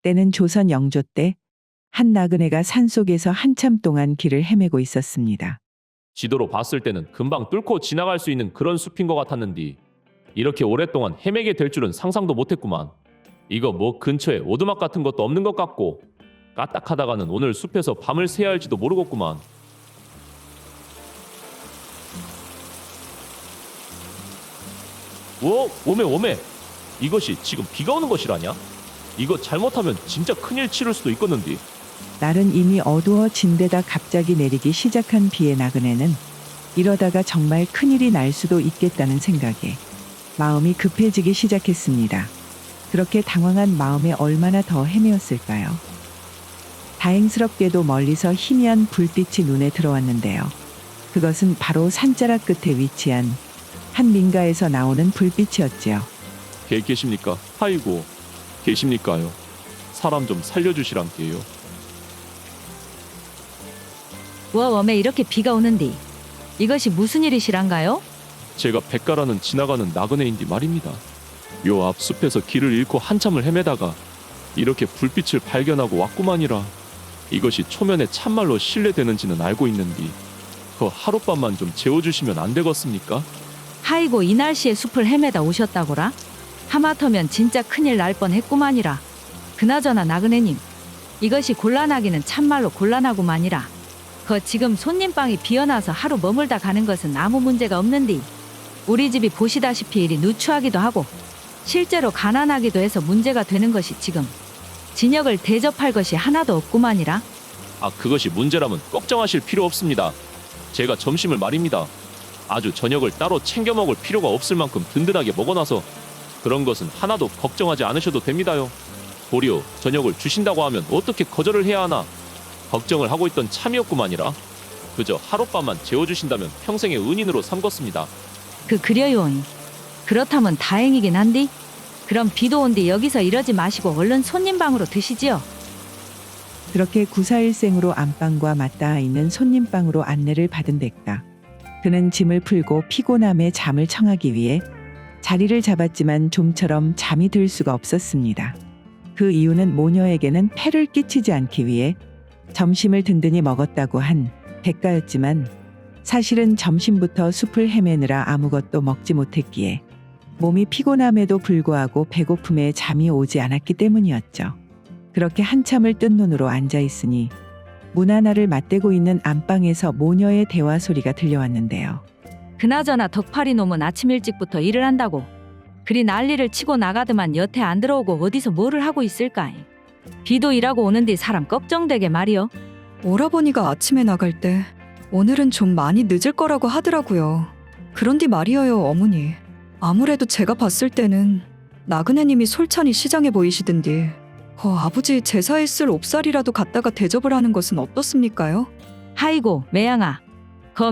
때는 조선 영조 때 한 나그네가 산속에서 한참 동안 길을 헤매고 있었습니다. 지도로 봤을 때는 금방 뚫고 지나갈 수 있는 그런 숲인 것 같았는데 이렇게 오랫동안 헤매게 될 줄은 상상도 못했구만. 이거 뭐 근처에 오두막 같은 것도 없는 것 같고 까딱하다가는 오늘 숲에서 밤을 새야 할지도 모르겠구만. 오메 오메, 이것이 지금 비가 오는 것이라냐? 이거 잘못하면 진짜 큰일 치를 수도 있겠는데. 날은 이미 어두워진 데다 갑자기 내리기 시작한 비에 나그네는 이러다가 정말 큰일이 날 수도 있겠다는 생각에 마음이 급해지기 시작했습니다. 그렇게 당황한 마음에 얼마나 더 헤매었을까요? 다행스럽게도 멀리서 희미한 불빛이 눈에 들어왔는데요. 그것은 바로 산자락 끝에 위치한 한 민가에서 나오는 불빛이었지요. 계십니까? 아이고, 계십니까요? 사람 좀 살려주시란게요. 웜에 이렇게 비가 오는디 이것이 무슨 일이시란가요? 제가 백가라는 지나가는 나그네인데 말입니다. 요 앞 숲에서 길을 잃고 한참을 헤매다가 이렇게 불빛을 발견하고 왔구만이라. 이것이 초면에 참말로 신뢰되는지는 알고 있는데 그 하룻밤만 좀 재워주시면 안 되겠습니까? 하이고 이 날씨에 숲을 헤매다 오셨다고라? 하마터면 진짜 큰일 날 뻔했구만이라. 그나저나 나그네님, 이것이 곤란하기는 참말로 곤란하구만이라. 지금 손님방이 비어나서 하루 머물다 가는 것은 아무 문제가 없는디 우리 집이 보시다시피 이리 누추하기도 하고 실제로 가난하기도 해서 문제가 되는 것이 지금 진역을 대접할 것이 하나도 없구만이라. 그것이 문제라면 걱정하실 필요 없습니다. 제가 점심을 말입니다. 아주 저녁을 따로 챙겨 먹을 필요가 없을 만큼 든든하게 먹어놔서 그런 것은 하나도 걱정하지 않으셔도 됩니다요. 도리어 저녁을 주신다고 하면 어떻게 거절을 해야 하나 걱정을 하고 있던 참이었구만이라. 그저 하룻밤만 재워주신다면 평생의 은인으로 삼겠습니다. 그려요잉. 그렇다면 다행이긴 한디. 그럼 비도 온디 여기서 이러지 마시고 얼른 손님방으로 드시지요. 그렇게 구사일생으로 안방과 맞닿아 있는 손님방으로 안내를 받은 백가. 그는 짐을 풀고 피곤함에 잠을 청하기 위해 자리를 잡았지만 좀처럼 잠이 들 수가 없었습니다. 그 이유는 모녀에게는 폐를 끼치지 않기 위해 점심을 든든히 먹었다고 한 백가였지만 사실은 점심부터 숲을 헤매느라 아무것도 먹지 못했기에 몸이 피곤함에도 불구하고 배고픔에 잠이 오지 않았기 때문이었죠. 그렇게 한참을 뜬 눈으로 앉아 있으니 문 하나를 맞대고 있는 안방에서 모녀의 대화 소리가 들려왔는데요. 그나저나 덕파리 놈은 아침 일찍부터 일을 한다고 그리 난리를 치고 나가더만 여태 안 들어오고 어디서 뭐를 하고 있을까이. 비도 일하고 오는데 사람 걱정되게 말이여. 오라버니가 아침에 나갈 때 오늘은 좀 많이 늦을 거라고 하더라고요. 그런데 말이에요, 어머니. 아무래도 제가 봤을 때는 나그네님이 솔찬히 시장해 보이시던디 아버지 제사에 쓸 옵살이라도 갖다가 대접을 하는 것은 어떻습니까요? 하이고 매양아,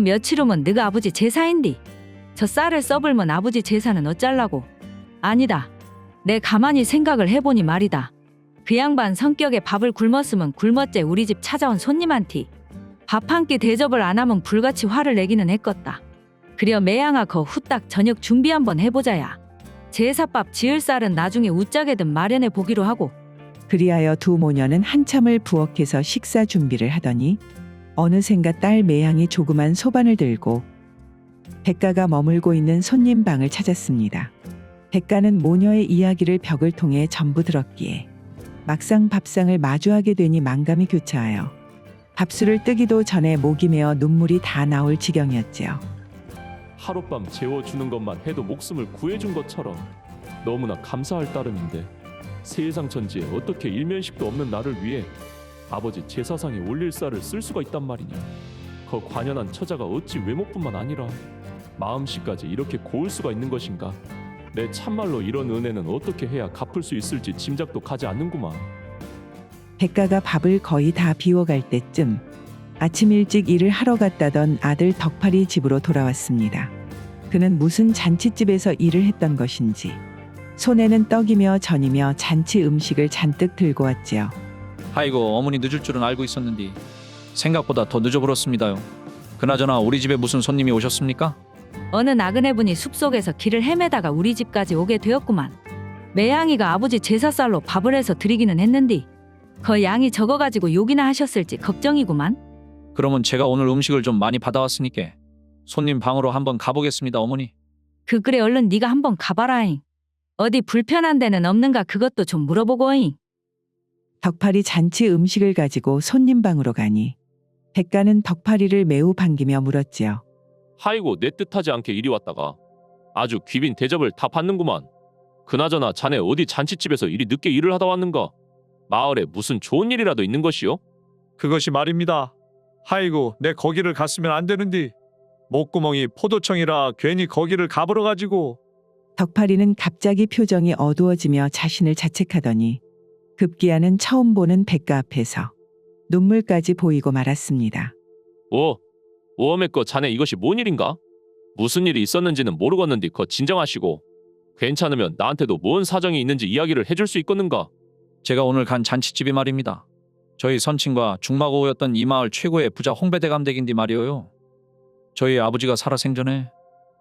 며칠 후면 너가 아버지 제사인디 저 쌀을 써불면 아버지 제사는 어쩔라고. 아니다, 내 가만히 생각을 해보니 말이다. 그 양반 성격에 밥을 굶었으면 굶었제 우리 집 찾아온 손님한테 밥 한 끼 대접을 안 하면 불같이 화를 내기는 했겄다. 그려 매양아 후딱 저녁 준비 한번 해보자야. 제사밥 지을 쌀은 나중에 우짜게든 마련해 보기로 하고. 그리하여 두 모녀는 한참을 부엌에서 식사 준비를 하더니 어느샌가 딸 매양이 조그만 소반을 들고 백가가 머물고 있는 손님 방을 찾았습니다. 백가는 모녀의 이야기를 벽을 통해 전부 들었기에 막상 밥상을 마주하게 되니 만감이 교차하여 밥술을 뜨기도 전에 목이 메어 눈물이 다 나올 지경이었지요. 하룻밤 재워주는 것만 해도 목숨을 구해준 것처럼 너무나 감사할 따름인데 세상 천지에 어떻게 일면식도 없는 나를 위해 아버지 제사상에 올릴 쌀을 쓸 수가 있단 말이냐. 관연한 처자가 어찌 외모뿐만 아니라 마음씨까지 이렇게 고울 수가 있는 것인가. 내 참말로 이런 은혜는 어떻게 해야 갚을 수 있을지 짐작도 가지 않는구만. 백가가 밥을 거의 다 비워갈 때쯤 아침 일찍 일을 하러 갔다던 아들 덕팔이 집으로 돌아왔습니다. 그는 무슨 잔치집에서 일을 했던 것인지 손에는 떡이며 전이며 잔치 음식을 잔뜩 들고 왔지요. 아이고, 어머니 늦을 줄은 알고 있었는데 생각보다 더 늦어버렸습니다요. 그나저나 우리 집에 무슨 손님이 오셨습니까? 어느 나그네분이 숲속에서 길을 헤매다가 우리 집까지 오게 되었구만. 매양이가 아버지 제사쌀로 밥을 해서 드리기는 했는디 그 양이 적어가지고 욕이나 하셨을지 걱정이구만. 그러면 제가 오늘 음식을 좀 많이 받아왔으니까 손님 방으로 한번 가보겠습니다, 어머니. 그래 얼른 네가 한번 가봐라잉. 어디 불편한 데는 없는가 그것도 좀 물어보고잉. 덕팔이 잔치 음식을 가지고 손님 방으로 가니 백가는 덕팔이를 매우 반기며 물었지요. 하이고 내 뜻하지 않게 이리 왔다가 아주 귀빈 대접을 다 받는구만. 그나저나 자네 어디 잔치집에서 이리 늦게 일을 하다 왔는가? 마을에 무슨 좋은 일이라도 있는 것이요? 그것이 말입니다. 하이고 내 거기를 갔으면 안 되는디. 목구멍이 포도청이라 괜히 거기를 가버려 가지고. 덕팔이는 갑자기 표정이 어두워지며 자신을 자책하더니 급기야는 처음 보는 백가 앞에서 눈물까지 보이고 말았습니다. 오엄의 거 자네 이것이 뭔 일인가? 무슨 일이 있었는지는 모르겠는데 거 진정하시고 괜찮으면 나한테도 뭔 사정이 있는지 이야기를 해줄 수 있겠는가? 제가 오늘 간 잔치집이 말입니다. 저희 선친과 중마고였던 이 마을 최고의 부자 홍배대감댁인데 말이에요. 저희 아버지가 살아 생전에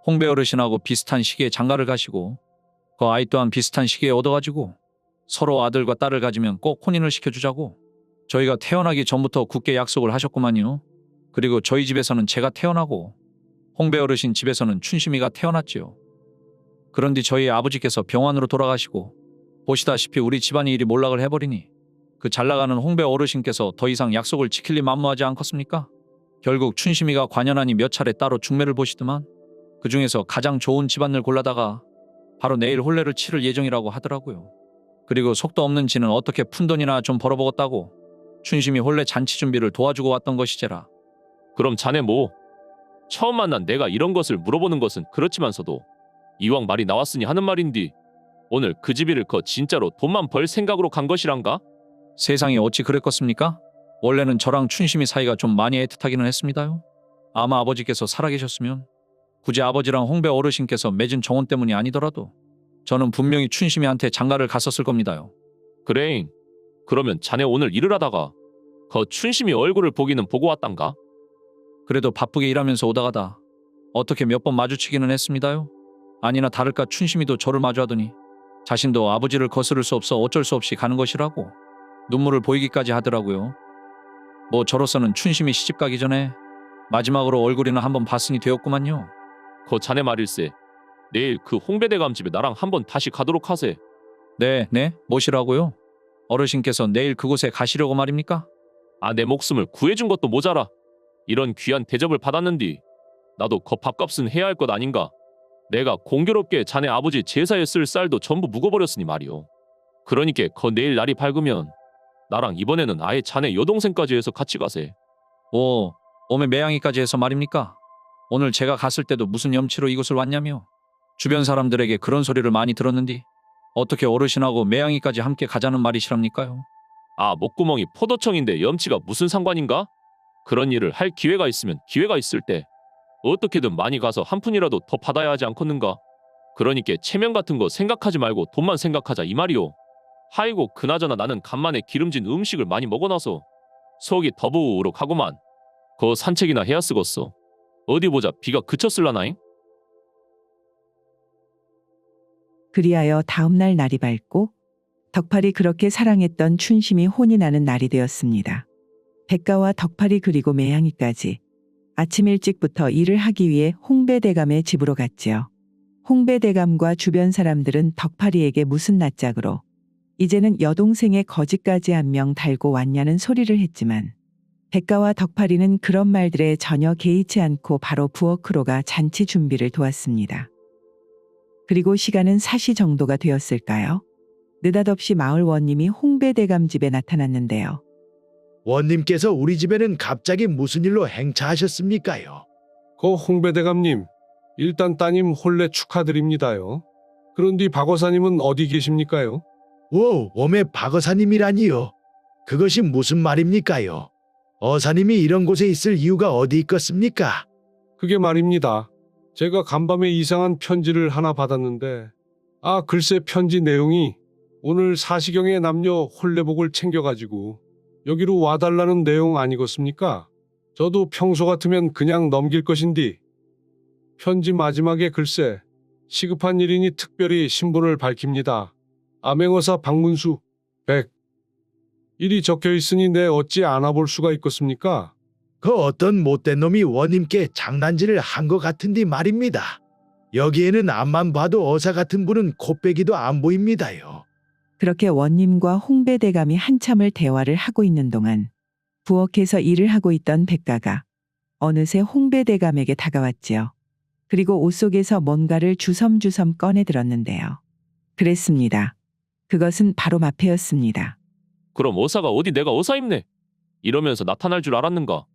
홍배 어르신하고 비슷한 시기에 장가를 가시고 그 아이 또한 비슷한 시기에 얻어가지고 서로 아들과 딸을 가지면 꼭 혼인을 시켜주자고 저희가 태어나기 전부터 굳게 약속을 하셨구만요. 그리고 저희 집에서는 제가 태어나고 홍배 어르신 집에서는 춘심이가 태어났지요. 그런데 저희 아버지께서 병환으로 돌아가시고 보시다시피 우리 집안이 이리 몰락을 해버리니 그 잘나가는 홍배 어르신께서 더 이상 약속을 지킬 리 만무하지 않겠습니까? 결국 춘심이가 관연하니 몇 차례 따로 중매를 보시더만 그 중에서 가장 좋은 집안을 골라다가 바로 내일 혼례를 치를 예정이라고 하더라고요. 그리고 속도 없는 지는 어떻게 푼돈이나 좀 벌어보겠다고 춘심이 혼례 잔치 준비를 도와주고 왔던 것이제라. 그럼 자네 뭐? 처음 만난 내가 이런 것을 물어보는 것은 그렇지만서도 이왕 말이 나왔으니 하는 말인디 오늘 그 집이를 거 진짜로 돈만 벌 생각으로 간 것이란가? 세상에 어찌 그랬겠습니까? 원래는 저랑 춘심이 사이가 좀 많이 애틋하기는 했습니다요. 아마 아버지께서 살아계셨으면 굳이 아버지랑 홍배 어르신께서 맺은 정혼 때문이 아니더라도 저는 분명히 춘심이한테 장가를 갔었을 겁니다요. 그래잉. 그러면 자네 오늘 일을 하다가 거 춘심이 얼굴을 보기는 보고 왔단가? 그래도 바쁘게 일하면서 오다가다 어떻게 몇 번 마주치기는 했습니다요. 아니나 다를까 춘심이도 저를 마주하더니 자신도 아버지를 거스를 수 없어 어쩔 수 없이 가는 것이라고 눈물을 보이기까지 하더라고요. 뭐 저로서는 춘심이 시집 가기 전에 마지막으로 얼굴이나 한번 봤으니 되었구만요. 거 자네 말일세. 내일 그 홍배대감 집에 나랑 한번 다시 가도록 하세. 네, 뭐시라고요? 어르신께서 내일 그곳에 가시려고 말입니까? 아, 내 목숨을 구해준 것도 모자라. 이런 귀한 대접을 받았는디 나도 거 밥값은 해야 할 것 아닌가? 내가 공교롭게 자네 아버지 제사에 쓸 쌀도 전부 묵어버렸으니 말이오. 그러니까 거 내일 날이 밝으면 나랑 이번에는 아예 자네 여동생까지 해서 같이 가세. 오메 매양이까지 해서 말입니까? 오늘 제가 갔을 때도 무슨 염치로 이곳을 왔냐며 주변 사람들에게 그런 소리를 많이 들었는디 어떻게 어르신하고 매양이까지 함께 가자는 말이시랍니까요? 아, 목구멍이 포도청인데 염치가 무슨 상관인가? 그런 일을 할 기회가 있으면 기회가 있을 때 어떻게든 많이 가서 한 푼이라도 더 받아야 하지 않겠는가? 그러니까 체면 같은 거 생각하지 말고 돈만 생각하자 이 말이오. 하이고 그나저나 나는 간만에 기름진 음식을 많이 먹어놔서 속이 더부룩하구만. 거 산책이나 해야 쓰겄어. 어디 보자 비가 그쳤을라나잉? 그리하여 다음날 날이 밝고 덕팔이 그렇게 사랑했던 춘심이 혼이 나는 날이 되었습니다. 백가와 덕팔이 그리고 매양이까지 아침 일찍부터 일을 하기 위해 홍배대감의 집으로 갔지요. 홍배대감과 주변 사람들은 덕팔이에게 무슨 낯짝으로 이제는 여동생의 거지까지 한 명 달고 왔냐는 소리를 했지만 백가와 덕팔이는 그런 말들에 전혀 개의치 않고 바로 부엌으로 가 잔치 준비를 도왔습니다. 그리고 시간은 4시 정도가 되었을까요? 느닷없이 마을 원님이 홍배대감 집에 나타났는데요. 원님께서 우리 집에는 갑자기 무슨 일로 행차하셨습니까요? 고 홍배대감님, 일단 따님 혼례 축하드립니다요. 그런데 박어사님은 어디 계십니까요? 웜의 박어사님이라니요. 그것이 무슨 말입니까요? 어사님이 이런 곳에 있을 이유가 어디 있겠습니까? 그게 말입니다. 제가 간밤에 이상한 편지를 하나 받았는데 글쎄 편지 내용이 오늘 사시경에 남녀 혼례복을 챙겨가지고 여기로 와달라는 내용 아니겠습니까? 저도 평소 같으면 그냥 넘길 것인디 편지 마지막에 글쎄 시급한 일이니 특별히 신분을 밝힙니다. 암행어사 박문수 100. 일이 적혀 있으니 내 어찌 안아볼 수가 있겠습니까? 그 어떤 못된 놈이 원님께 장난질을 한 것 같은데 말입니다. 여기에는 앞만 봐도 어사 같은 분은 코빼기도 안 보입니다요. 그렇게 원님과 홍배대감이 한참을 대화를 하고 있는 동안 부엌에서 일을 하고 있던 백가가 어느새 홍배대감에게 다가왔지요. 그리고 옷 속에서 뭔가를 주섬주섬 꺼내 들었는데요. 그랬습니다. 그것은 바로 마패였습니다. 그럼 어사가 어디 내가 어사 입네. 이러면서 나타날 줄 알았는가?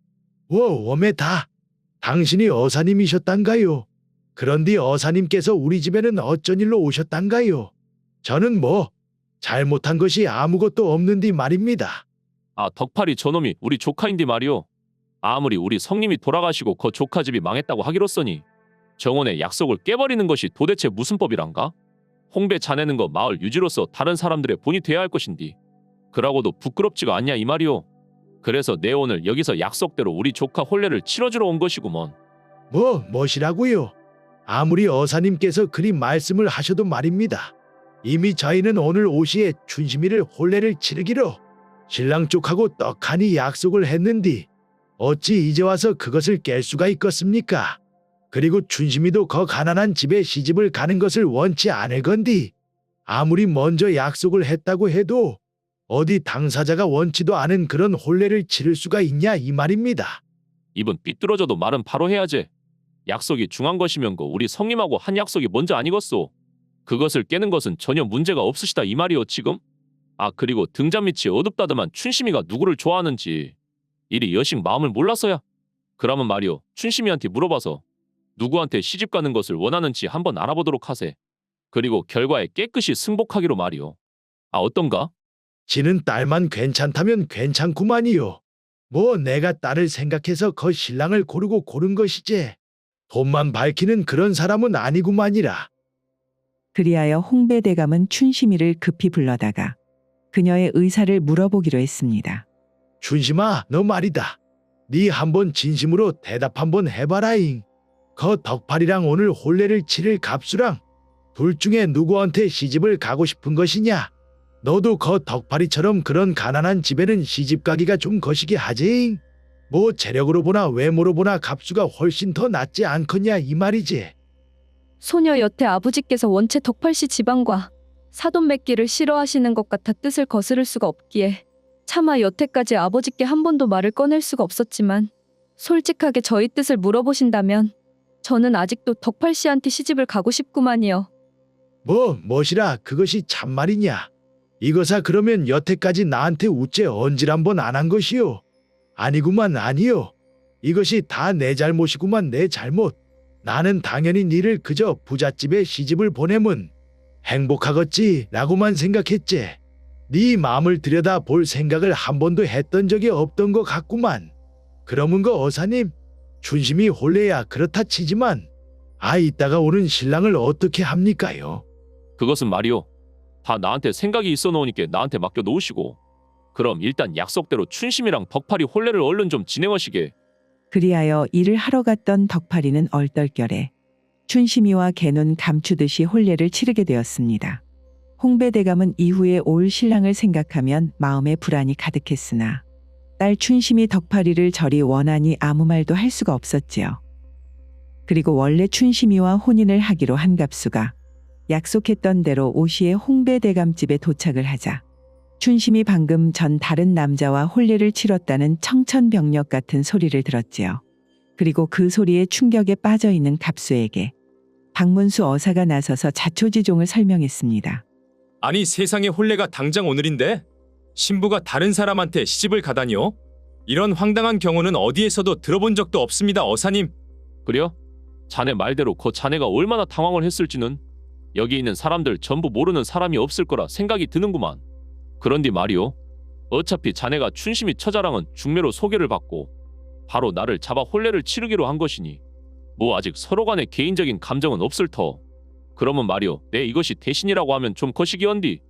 워메다. 당신이 어사님이셨단가요? 그런데 어사님께서 우리 집에는 어쩐 일로 오셨단가요? 저는 잘못한 것이 아무것도 없는디 말입니다. 아, 덕팔이 저놈이 우리 조카인데 말이오. 아무리 우리 성님이 돌아가시고 그 조카 집이 망했다고 하기로써니 정원의 약속을 깨버리는 것이 도대체 무슨 법이란가? 홍배 자네는 거 마을 유지로서 다른 사람들의 본이 돼야 할 것인디. 그러고도 부끄럽지가 않냐 이 말이오. 그래서 내 오늘 여기서 약속대로 우리 조카 혼례를 치러주러 온 것이구먼. 뭐시라고요? 아무리 어사님께서 그리 말씀을 하셔도 말입니다. 이미 저희는 오늘 오시에 춘심이를 혼례를 치르기로 신랑 쪽하고 떡하니 약속을 했는디 어찌 이제 와서 그것을 깰 수가 있겠습니까? 그리고 춘심이도 거 가난한 집에 시집을 가는 것을 원치 않을 건디 아무리 먼저 약속을 했다고 해도 어디 당사자가 원치도 않은 그런 혼례를 치를 수가 있냐 이 말입니다. 입은 삐뚤어져도 말은 바로 해야지. 약속이 중한 것이면 우리 성님하고 한 약속이 먼저 아니겠소. 그것을 깨는 것은 전혀 문제가 없으시다 이 말이오 지금? 아, 그리고 등잔 밑이 어둡다더만 춘심이가 누구를 좋아하는지 이리 여식 마음을 몰라서야. 그러면 말이오, 춘심이한테 물어봐서 누구한테 시집 가는 것을 원하는지 한번 알아보도록 하세. 그리고 결과에 깨끗이 승복하기로 말이오. 아, 어떤가? 지는 딸만 괜찮다면 괜찮구만이요. 내가 딸을 생각해서 그 신랑을 고르고 고른 것이지. 돈만 밝히는 그런 사람은 아니구만이라. 그리하여 홍배대감은 춘심이를 급히 불러다가 그녀의 의사를 물어보기로 했습니다. 춘심아, 너 말이다. 네 한번 진심으로 대답 한번 해봐라잉. 그 덕팔이랑 오늘 혼례를 치를 갑수랑 둘 중에 누구한테 시집을 가고 싶은 것이냐? 너도 그 덕팔이처럼 그런 가난한 집에는 시집 가기가 좀 거시기 하지잉. 재력으로 보나 외모로 보나 갑수가 훨씬 더 낫지 않겠냐 이 말이지. 소녀 여태 아버지께서 원체 덕팔씨 지방과 사돈 맺기를 싫어하시는 것 같아 뜻을 거스를 수가 없기에 차마 여태까지 아버지께 한 번도 말을 꺼낼 수가 없었지만 솔직하게 저희 뜻을 물어보신다면 저는 아직도 덕팔씨한테 시집을 가고 싶구만이요. 뭐시라 그것이 참말이냐? 이거사 그러면 여태까지 나한테 우째 언질 한번 안 한 것이요? 아니구만 아니요. 이것이 다 내 잘못이구만 내 잘못. 나는 당연히 니를 그저 부잣집에 시집을 보내면 행복하겠지라고만 생각했지. 네 마음을 들여다 볼 생각을 한 번도 했던 적이 없던 것 같구만. 그러면 그 어사님 춘심이 혼례야 그렇다 치지만 이따가 오는 신랑을 어떻게 합니까요? 그것은 말이오. 다 나한테 생각이 있어 놓으니까 나한테 맡겨 놓으시고 그럼 일단 약속대로 춘심이랑 덕팔이 혼례를 얼른 좀 진행하시게. 그리하여 일을 하러 갔던 덕팔이는 얼떨결에 춘심이와 개눈 감추듯이 혼례를 치르게 되었습니다. 홍배대감은 이후에 올 신랑을 생각하면 마음에 불안이 가득했으나 딸 춘심이 덕팔이를 저리 원하니 아무 말도 할 수가 없었지요. 그리고 원래 춘심이와 혼인을 하기로 한 갑수가 약속했던 대로 오시에 홍배대감 집에 도착을 하자 춘심이 방금 전 다른 남자와 혼례를 치렀다는 청천벽력 같은 소리를 들었지요. 그리고 그 소리에 충격에 빠져 있는 갑수에게 박문수 어사가 나서서 자초지종을 설명했습니다. 아니 세상에 혼례가 당장 오늘인데 신부가 다른 사람한테 시집을 가다니요? 이런 황당한 경우는 어디에서도 들어본 적도 없습니다 어사님. 그래요? 자네 말대로 그 자네가 얼마나 당황을 했을지는 여기 있는 사람들 전부 모르는 사람이 없을 거라 생각이 드는구만. 그런데 말이오. 어차피 자네가 춘심이 처자랑은 중매로 소개를 받고 바로 나를 잡아 혼례를 치르기로 한 것이니 아직 서로 간의 개인적인 감정은 없을 터. 그러면 말이오. 내 이것이 대신이라고 하면 좀 거시기언디.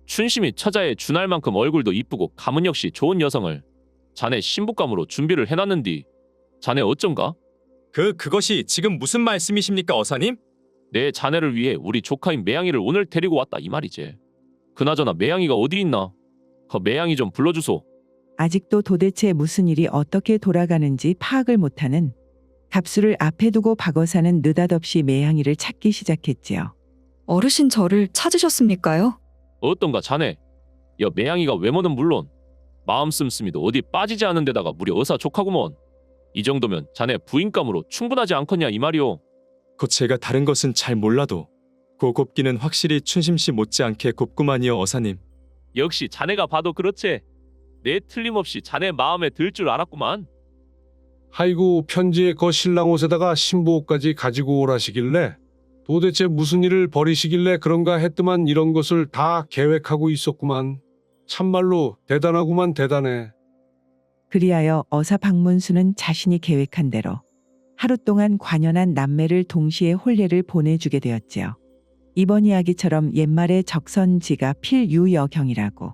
춘심이 처자에 준할 만큼 얼굴도 이쁘고 가문 역시 좋은 여성을 자네 신부감으로 준비를 해놨는디 자네 어쩐가? 그것이 지금 무슨 말씀이십니까 어사님? 내 자네를 위해 우리 조카인 매양이를 오늘 데리고 왔다 이 말이지. 그나저나 매양이가 어디 있나? 매양이 좀 불러주소. 아직도 도대체 무슨 일이 어떻게 돌아가는지 파악을 못하는 갑수를 앞에 두고 박어사는 느닷없이 매양이를 찾기 시작했지요. 어르신 저를 찾으셨습니까요? 어떤가 자네? 여 매양이가 외모는 물론 마음 씀씀이도 어디 빠지지 않은 데다가 무려 어사족하구먼. 이 정도면 자네 부인감으로 충분하지 않겠냐 이 말이오. 곧 제가 다른 것은 잘 몰라도 그 곱기는 확실히 춘심씨 못지않게 곱구만이요 어사님. 역시 자네가 봐도 그렇지. 내 틀림없이 자네 마음에 들 줄 알았구만. 아이고 편지에 거 신랑 옷에다가 신부 옷까지 가지고 오라시길래 도대체 무슨 일을 벌이시길래 그런가 했더만 이런 것을 다 계획하고 있었구만. 참말로 대단하구만 대단해. 그리하여 어사 박문수는 자신이 계획한 대로 하루 동안 관연한 남매를 동시에 혼례를 보내주게 되었지요. 이번 이야기처럼 옛말에 적선지가 필유여경이라고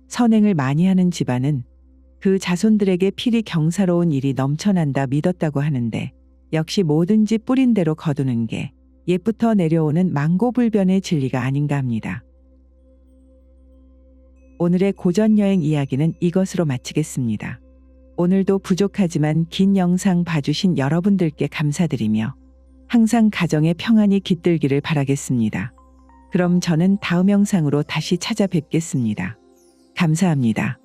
선행을 많이 하는 집안은 그 자손들에게 필히 경사로운 일이 넘쳐난다 믿었다고 하는데 역시 뭐든지 뿌린 대로 거두는 게 옛부터 내려오는 망고불변의 진리가 아닌가 합니다. 오늘의 고전여행 이야기는 이것으로 마치겠습니다. 오늘도 부족하지만 긴 영상 봐주신 여러분들께 감사드리며 항상 가정의 평안이 깃들기를 바라겠습니다. 그럼 저는 다음 영상으로 다시 찾아뵙겠습니다. 감사합니다.